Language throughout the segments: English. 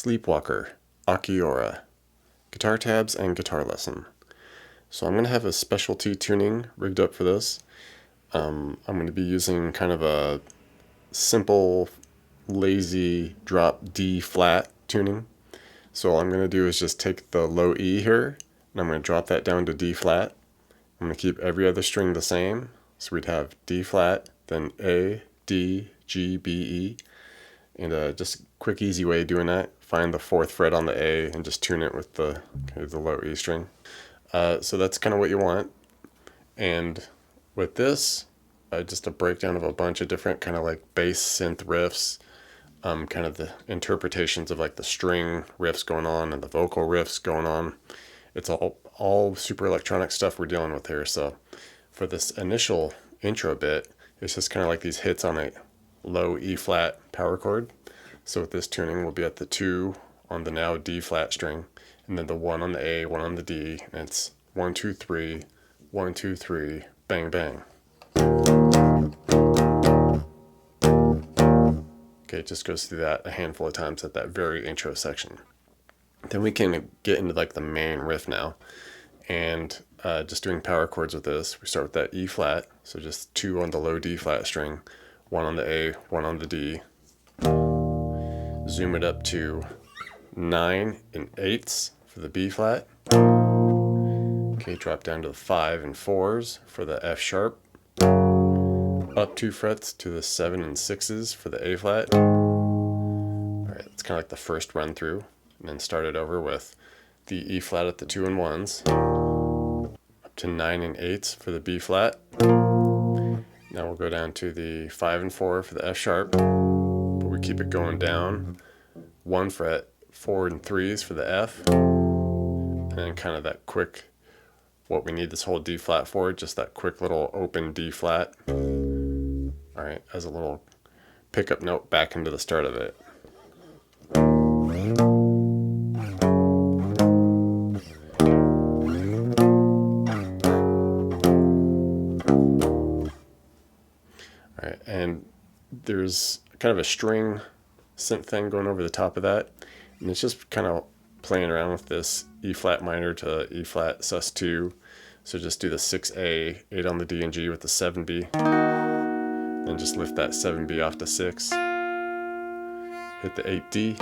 Sleepwalker, Akiaura, guitar tabs and guitar lesson. So I'm going to have a specialty tuning rigged up for this. I'm going to be using kind of a simple, lazy drop D flat tuning. So all I'm going to do is just take the low E here, and I'm going to drop that down to D flat. I'm going to keep every other string the same. So we'd have D flat, then A, D, G, B, E. And just a quick, easy way of doing that, find the 4th fret on the A and just tune it with the low E string. So that's kind of what you want. And with this, just a breakdown of a bunch of different kind of like bass synth riffs, kind of the interpretations of like the string riffs going on and the vocal riffs going on. It's all super electronic stuff we're dealing with here. So for this initial intro bit, it's just kind of like these hits on a low E flat power chord. So with this tuning, we'll be at the 2 on the now D flat string, and then the 1 on the A, 1 on the D, and it's 1, 2, 3, 1, 2, 3, bang, bang. Okay, it just goes through that a handful of times at that very intro section. Then we can get into like the main riff now, and just doing power chords with this. We start with that E flat, so just 2 on the low D flat string, 1 on the A, 1 on the D. Zoom it up to 9 8/8 for the B flat. Okay, drop down to the 5 4s for the F sharp. Up 2 frets to the 7 6s for the A flat. Alright, it's kind of like the first run through. And then start it over with the E flat at the 2 and 1s. Up to 9 8/8 for the B flat. Now we'll go down to the 5 and 4 for the F sharp, but we keep it going down 1 fret, 4 and 3s for the F, and then kind of that quick, what we need this whole D flat for, just that quick little open D flat. Alright, as a little pickup note back into the start of it. Alright, and there's kind of a string synth thing going over the top of that, and it's just kind of playing around with this E flat minor to E flat sus2. So just do the 6A, 8 on the D and G with the 7B, then just lift that 7B off to 6, hit the 8D,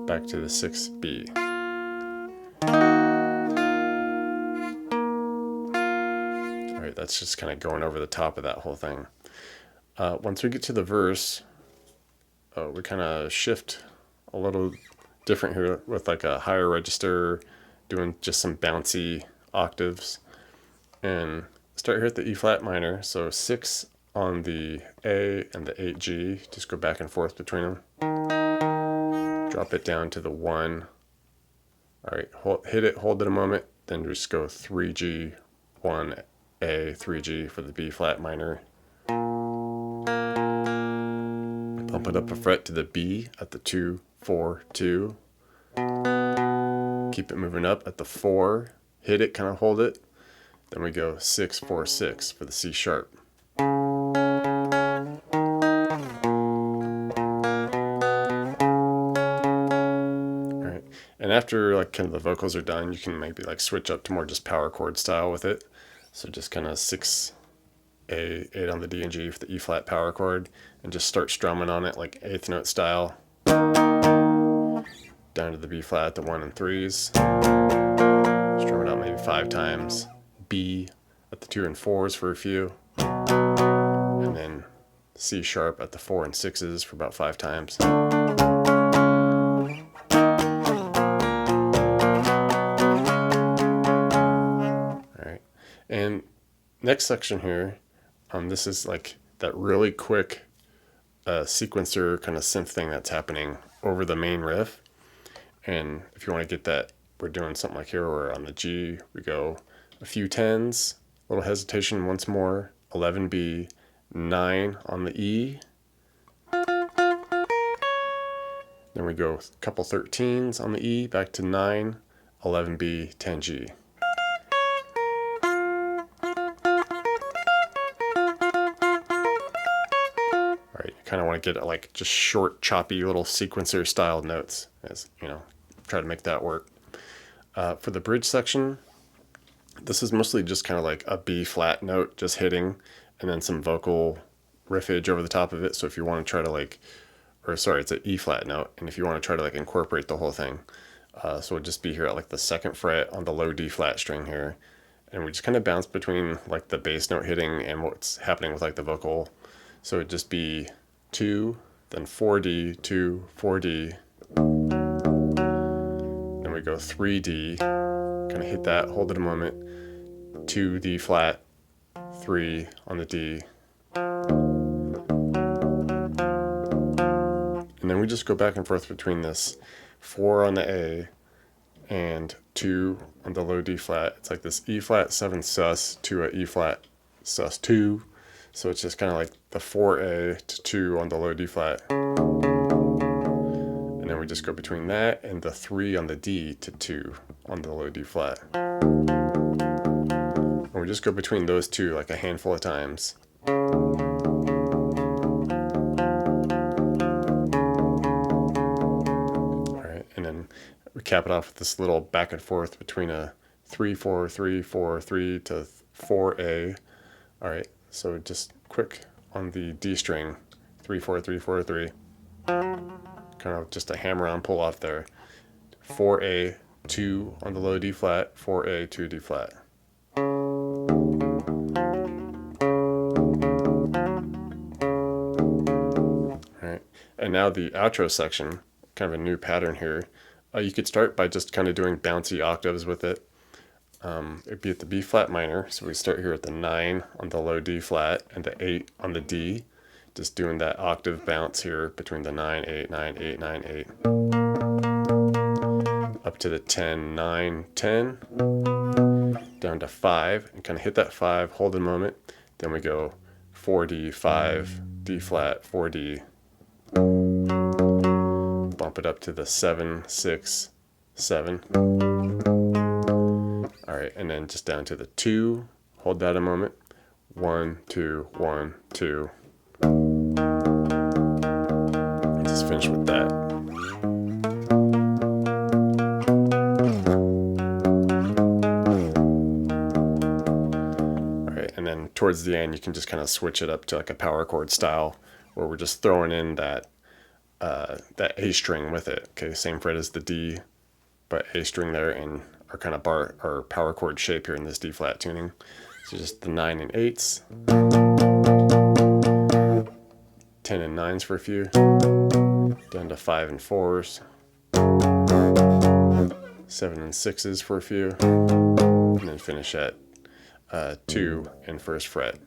back to the 6B. Alright, that's just kind of going over the top of that whole thing. Once we get to the verse, we kind of shift a little different here with like a higher register, doing just some bouncy octaves, and start here at the E flat minor. So 6 on the A and the 8G, just go back and forth between them. Drop it down to the 1. Alright, hit it, hold it a moment, then just go 3G, 1A, 3G for the B flat minor. Bump it up a fret to the B at the 2, 4, 2. Keep it moving up at the 4. Hit it, kind of hold it. Then we go 6, 4, 6 for the C sharp. Alright, and after like kind of the vocals are done, you can maybe like switch up to more just power chord style with it. So just kind of 6A, 8 on the D and G for the E flat power chord, and just start strumming on it like 8th note style. Down to the B flat, the 1 and 3s. Strum it out maybe 5 times. B at the 2 and 4s for a few. And then C sharp at the 4 and 6s for about 5 times. Alright. And next section here, this is like that really quick sequencer kind of synth thing that's happening over the main riff. And if you want to get that, we're doing something like here where on the G we go a few 10s, a little hesitation once more, 11B, 9 on the E. Then we go a couple 13s on the E, back to 9, 11B, 10G. Alright, kind of want to get like just short, choppy little sequencer style notes, as you know, try to make that work. For the bridge section, this is mostly just kind of like a B flat note just hitting, and then some vocal riffage over the top of it. So if you want to try to like, or sorry, it's an E flat note, and if you want to try to like incorporate the whole thing, so it'd just be here at like the 2nd fret on the low D flat string here, and we just kind of bounce between like the bass note hitting and what's happening with like the vocal. So it'd just be 2, then 4D, 2, 4D, then we go 3D, kind of hit that, hold it a moment, 2 D flat, 3 on the D, and then we just go back and forth between this 4 on the A and 2 on the low D flat. It's like this E flat 7 sus to a E flat sus 2. So it's just kind of like the 4A to 2 on the low D flat. And then we just go between that and the 3 on the D to 2 on the low D flat. And we just go between those two like a handful of times. Alright, and then we cap it off with this little back and forth between a 3, 4, 3, 4, 3 to 4A. Alright, so just quick on the D string, 3, 4, 3, 4, 3. Kind of just a hammer on pull off there. 4A, 2 on the low D flat, 4A, 2 D flat. Alright, and now the outro section, kind of a new pattern here. You could start by just kind of doing bouncy octaves with it. It'd be at the B flat minor, so we start here at the 9 on the low D flat and the 8 on the D, just doing that octave bounce here between the 9, 8, 9, 8, 9, 8, up to the 10, 9, 10, down to 5, and kind of hit that 5, hold a moment, then we go 4D, 5, D flat, 4D, bump it up to the 7, 6, 7. Alright, and then just down to the 2, hold that a moment, 1, 2, 1, 2, and just finish with that. Alright, and then towards the end you can just kind of switch it up to like a power chord style, where we're just throwing in that that A string with it. Okay, same fret as the D, but A string there, and our kind of bar or power chord shape here in this D flat tuning. So just the 9 and 8s, 10 and 9s for a few, down to 5 and 4s, 7 and 6s for a few, and then finish at 2 and 1st fret.